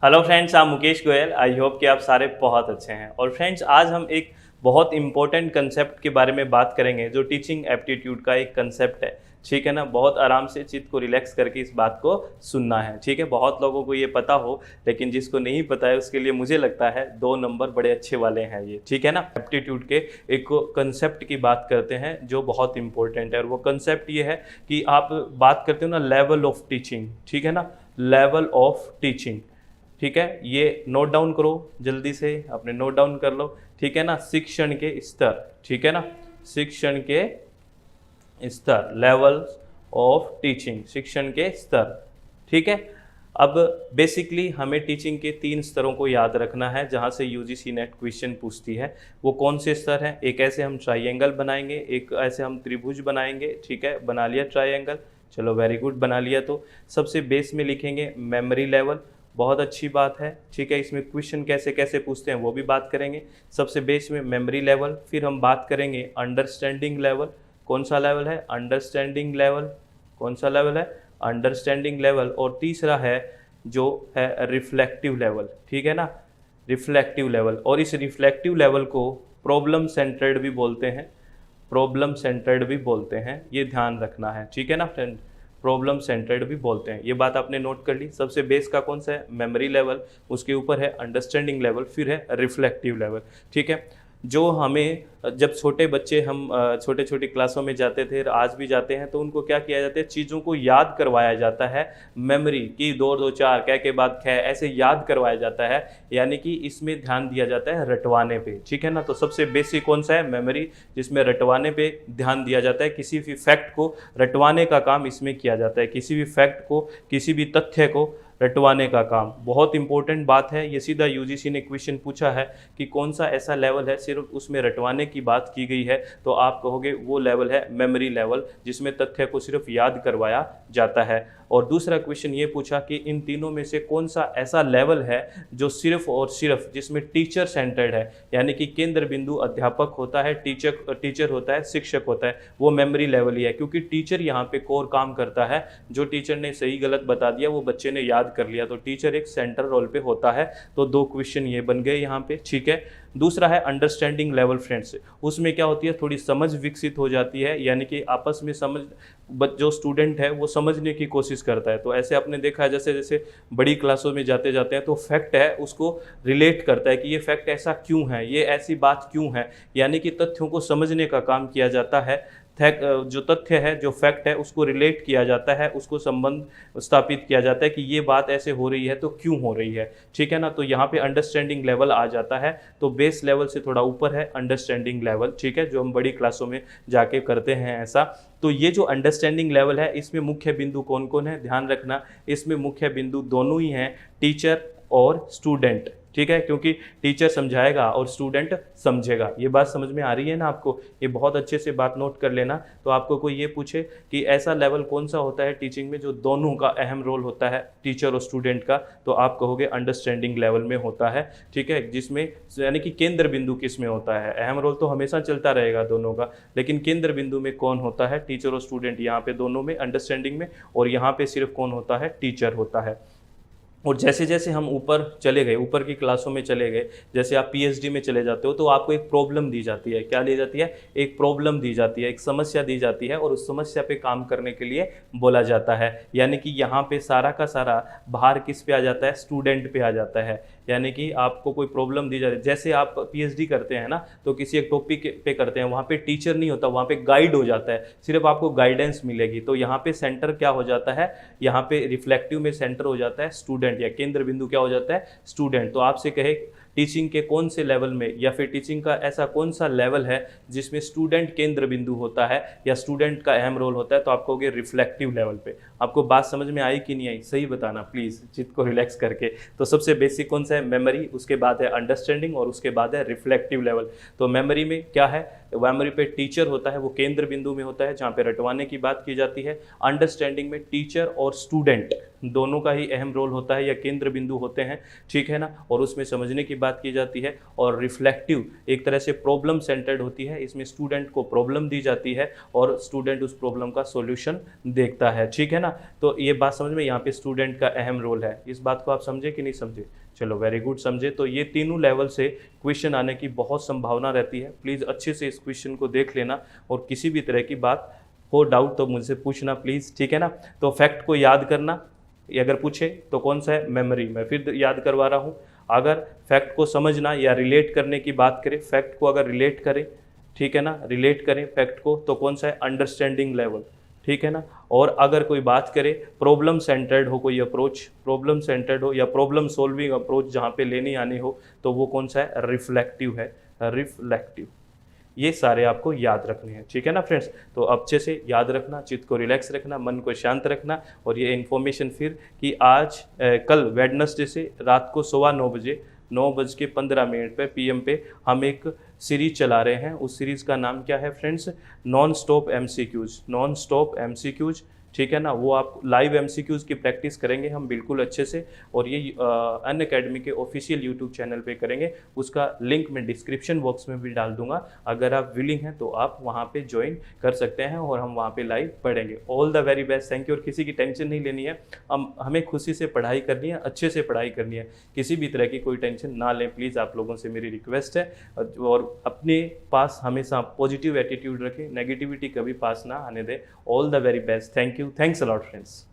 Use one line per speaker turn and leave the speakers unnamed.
Hello friends, I'm Mukesh Goyal. I hope कि आप सारे बहुत अच्छे हैं। और फ्रेंड्स, आज हम एक बहुत इंपॉर्टेंट कंसेप्ट के बारे में बात करेंगे जो टीचिंग एप्टीट्यूड का एक कंसेप्ट है। ठीक है ना, बहुत आराम से चित्त को रिलैक्स करके इस बात को सुनना है। ठीक है, बहुत लोगों को ये पता हो, लेकिन जिसको नहीं पता है उसके लिए मुझे लगता है 2 नंबर बड़े अच्छे वाले हैं ये। ठीक है ना, एप्टीट्यूड के एक कंसेप्ट की बात करते हैं जो बहुत इंपॉर्टेंट है, और वो कंसेप्ट ये है कि आप बात करते हो ना लेवल ऑफ टीचिंग। ठीक है ना, लेवल ऑफ टीचिंग। ठीक है, ये नोट डाउन करो, जल्दी से अपने नोट डाउन कर लो। ठीक है ना, शिक्षण के स्तर। ठीक है ना, शिक्षण के स्तर, लेवल ऑफ टीचिंग, शिक्षण के स्तर। ठीक है, अब बेसिकली हमें टीचिंग के 3 स्तरों को याद रखना है जहाँ से यूजीसी नेट क्वेश्चन पूछती है। वो कौन से स्तर हैं? एक ऐसे हम ट्राइंगल बनाएंगे, एक ऐसे हम त्रिभुज बनाएंगे। ठीक है, बना लिया ट्राइंगल, चलो वेरी गुड, बना लिया। तो सबसे बेस में लिखेंगे मेमोरी लेवल, बहुत अच्छी बात है। ठीक है, इसमें क्वेश्चन कैसे कैसे पूछते हैं वो भी बात करेंगे। सबसे बेस में मेमोरी लेवल, फिर हम बात करेंगे अंडरस्टैंडिंग लेवल। कौन सा लेवल है? Understanding level. कौन सा लेवल है? Understanding level. और तीसरा है जो है रिफ्लेक्टिव लेवल। ठीक है ना, रिफ्लेक्टिव लेवल। और इस रिफ्लेक्टिव लेवल को प्रॉब्लम सेंटर्ड भी बोलते हैं, प्रॉब्लम सेंटर्ड भी बोलते हैं, ये ध्यान रखना है। ठीक है ना फ्रेंड, प्रॉब्लम सेंटर्ड भी बोलते हैं। ये बात आपने नोट कर ली। सबसे बेस का कौन सा है? मेमोरी लेवल, उसके ऊपर है अंडरस्टैंडिंग लेवल, फिर है रिफ्लेक्टिव लेवल। ठीक है, जो हमें जब छोटे बच्चे हम छोटे छोटी क्लासों में जाते थे, आज भी जाते हैं, तो उनको क्या किया जाता है? चीज़ों को याद करवाया जाता है। मेमोरी की 2 2 4 कै के बाद ख ऐसे याद करवाया जाता है, यानी कि इसमें ध्यान दिया जाता है रटवाने पे। ठीक है ना, तो सबसे बेसिक कौन सा है? मेमोरी, जिसमें रटवाने पे ध्यान दिया जाता है। किसी भी फैक्ट को रटवाने का काम इसमें किया जाता है, किसी भी फैक्ट को, किसी भी तथ्य को रटवाने का काम। बहुत इंपॉर्टेंट बात है ये, सीधा यूजीसी ने क्वेश्चन पूछा है कि कौन सा ऐसा लेवल है सिर्फ उसमें रटवाने की बात की गई है, तो आप कहोगे वो लेवल है मेमोरी लेवल, जिसमें तथ्य को सिर्फ याद करवाया जाता है। और दूसरा क्वेश्चन ये पूछा कि इन तीनों में से कौन सा ऐसा लेवल है जो सिर्फ और सिर्फ जिसमें टीचर सेंटर्ड है, यानी कि केंद्र बिंदु अध्यापक होता है, टीचर होता है, शिक्षक होता है, वो मेमोरी लेवल ही है। क्योंकि टीचर यहाँ पे कोर काम करता है, जो टीचर ने सही गलत बता दिया वो बच्चे ने याद कर लिया, तो टीचर एक सेंटर रोल पे होता है। तो 2 क्वेश्चन ये बन गए यहाँ पे। ठीक है, दूसरा है अंडरस्टैंडिंग लेवल फ्रेंड्स। उसमें क्या होती है? थोड़ी समझ विकसित हो जाती है, यानी कि आपस में समझ, जो स्टूडेंट है वो समझने की कोशिश करता है। तो ऐसे आपने देखा है, जैसे जैसे बड़ी क्लासों में जाते जाते हैं तो फैक्ट है उसको रिलेट करता है कि ये फैक्ट ऐसा क्यों है, ये ऐसी बात क्यों है, यानी कि तथ्यों को समझने का काम किया जाता है। जो तथ्य है, जो फैक्ट है, उसको रिलेट किया जाता है, उसको संबंध स्थापित किया जाता है कि ये बात ऐसे हो रही है तो क्यों हो रही है। ठीक है ना, तो यहाँ पे अंडरस्टैंडिंग लेवल आ जाता है। तो बेस लेवल से थोड़ा ऊपर है अंडरस्टैंडिंग लेवल। ठीक है, जो हम बड़ी क्लासों में जाके करते हैं ऐसा। तो ये जो अंडरस्टैंडिंग लेवल है, इसमें मुख्य बिंदु कौन कौन है? ध्यान रखना, इसमें मुख्य बिंदु दोनों ही हैं, टीचर और स्टूडेंट। ठीक है, क्योंकि टीचर समझाएगा और स्टूडेंट समझेगा। ये बात समझ में आ रही है ना आपको? ये बहुत अच्छे से बात नोट कर लेना। तो आपको कोई ये पूछे कि ऐसा लेवल कौन सा होता है टीचिंग में जो दोनों का अहम रोल होता है, टीचर और स्टूडेंट का, तो आप कहोगे अंडरस्टैंडिंग लेवल में होता है। ठीक है, जिसमें यानी कि केंद्र बिंदु किस में होता है? अहम रोल तो हमेशा चलता रहेगा दोनों का, लेकिन केंद्र बिंदु में कौन होता है? टीचर और स्टूडेंट, यहाँ पे दोनों में अंडरस्टैंडिंग में, और यहाँ पे सिर्फ कौन होता है? टीचर होता है। और जैसे जैसे हम ऊपर चले गए, ऊपर की क्लासों में चले गए, जैसे आप पीएचडी में चले जाते हो, तो आपको एक प्रॉब्लम दी जाती है। क्या दी जाती है? एक प्रॉब्लम दी जाती है, एक समस्या दी जाती है, और उस समस्या पे काम करने के लिए बोला जाता है। यानी कि यहाँ पे सारा का सारा भार किस पे आ जाता है? स्टूडेंट पे आ जाता है। यानी कि आपको कोई प्रॉब्लम दी जा रही है, जैसे आप पीएचडी करते हैं ना, तो किसी एक टॉपिक पे करते हैं, वहाँ पे टीचर नहीं होता, वहाँ पे गाइड हो जाता है, सिर्फ आपको गाइडेंस मिलेगी। तो यहाँ पे सेंटर क्या हो जाता है? यहाँ पे रिफ्लेक्टिव में सेंटर हो जाता है स्टूडेंट, या केंद्र बिंदु क्या हो जाता है? स्टूडेंट। तो आपसे कहे टीचिंग के कौन से लेवल में, या फिर टीचिंग का ऐसा कौन सा लेवल है जिसमें स्टूडेंट केंद्र बिंदु होता है या स्टूडेंट का अहम रोल होता है, तो आप कहोगे रिफ्लेक्टिव लेवल पे। आपको बात समझ में आई कि नहीं आई? सही बताना प्लीज़, चित्त को रिलैक्स करके। तो सबसे बेसिक कौन सा है? मेमोरी, उसके बाद है अंडरस्टैंडिंग, और उसके बाद है रिफ्लेक्टिव लेवल। तो मेमोरी में क्या है? मेमोरी पे टीचर होता है, वो केंद्र बिंदु में होता है जहाँ पे रटवाने की बात की जाती है। अंडरस्टैंडिंग में टीचर और स्टूडेंट, दोनों का ही अहम रोल होता है या केंद्र बिंदु होते हैं, ठीक है ना। और उसमें समझने की बात की जाती है। और रिफ्लेक्टिव एक तरह से प्रॉब्लम सेंटर्ड होती है, इसमें स्टूडेंट को प्रॉब्लम दी जाती है और स्टूडेंट उस प्रॉब्लम का सॉल्यूशन देखता है, ठीक है ना। तो ये बात समझ में, यहाँ पे स्टूडेंट का अहम रोल है। इस बात को आप समझे कि नहीं समझे? चलो वेरी गुड, समझे। तो ये तीनों लेवल से क्वेश्चन आने की बहुत संभावना रहती है। प्लीज़ अच्छे से इस क्वेश्चन को देख लेना और किसी भी तरह की बात हो डाउट तो मुझसे पूछना प्लीज़, ठीक है ना। तो फैक्ट को याद करना, ये अगर पूछे तो कौन सा है? मेमोरी। मैं फिर याद करवा रहा हूँ। अगर फैक्ट को समझना या रिलेट करने की बात करें, फैक्ट को अगर रिलेट करें, ठीक है ना, रिलेट करें फैक्ट को, तो कौन सा है? अंडरस्टैंडिंग लेवल, ठीक है ना। और अगर कोई बात करे प्रॉब्लम सेंटर्ड हो कोई अप्रोच, प्रॉब्लम सेंटर्ड हो या प्रॉब्लम सॉल्विंग अप्रोच जहाँ पे लेनी आनी हो, तो वो कौन सा है? रिफ्लेक्टिव है, रिफ्लेक्टिव। ये सारे आपको याद रखने हैं, ठीक है ना फ्रेंड्स। तो अच्छे से याद रखना, चित्त को रिलैक्स रखना, मन को शांत रखना। और ये इन्फॉर्मेशन फिर कि आज कल वेडनेसडे से रात को 9:15 बजे 9:15 पे PM पे हम एक सीरीज चला रहे हैं। उस सीरीज़ का नाम क्या है friends? Non stop MCQs, non stop MCQs, ठीक है ना। वो आप लाइव MCQs की प्रैक्टिस करेंगे हम बिल्कुल अच्छे से। और ये अनअकैडमी के ऑफिशियल यूट्यूब चैनल पे करेंगे। उसका लिंक मैं डिस्क्रिप्शन बॉक्स में भी डाल दूंगा। अगर आप विलिंग हैं तो आप वहाँ पे ज्वाइन कर सकते हैं और हम वहाँ पे लाइव पढ़ेंगे। All the very best, thank you. और किसी की टेंशन नहीं लेनी है, हमें खुशी से पढ़ाई करनी है, अच्छे से पढ़ाई करनी है, किसी भी तरह की कोई टेंशन ना लें प्लीज़, आप लोगों से मेरी रिक्वेस्ट है। और अपने पास हमेशा पॉजिटिव एटीट्यूड रखें, नेगेटिविटी कभी पास ना आने दें। All the very best, thank you, thanks a lot friends.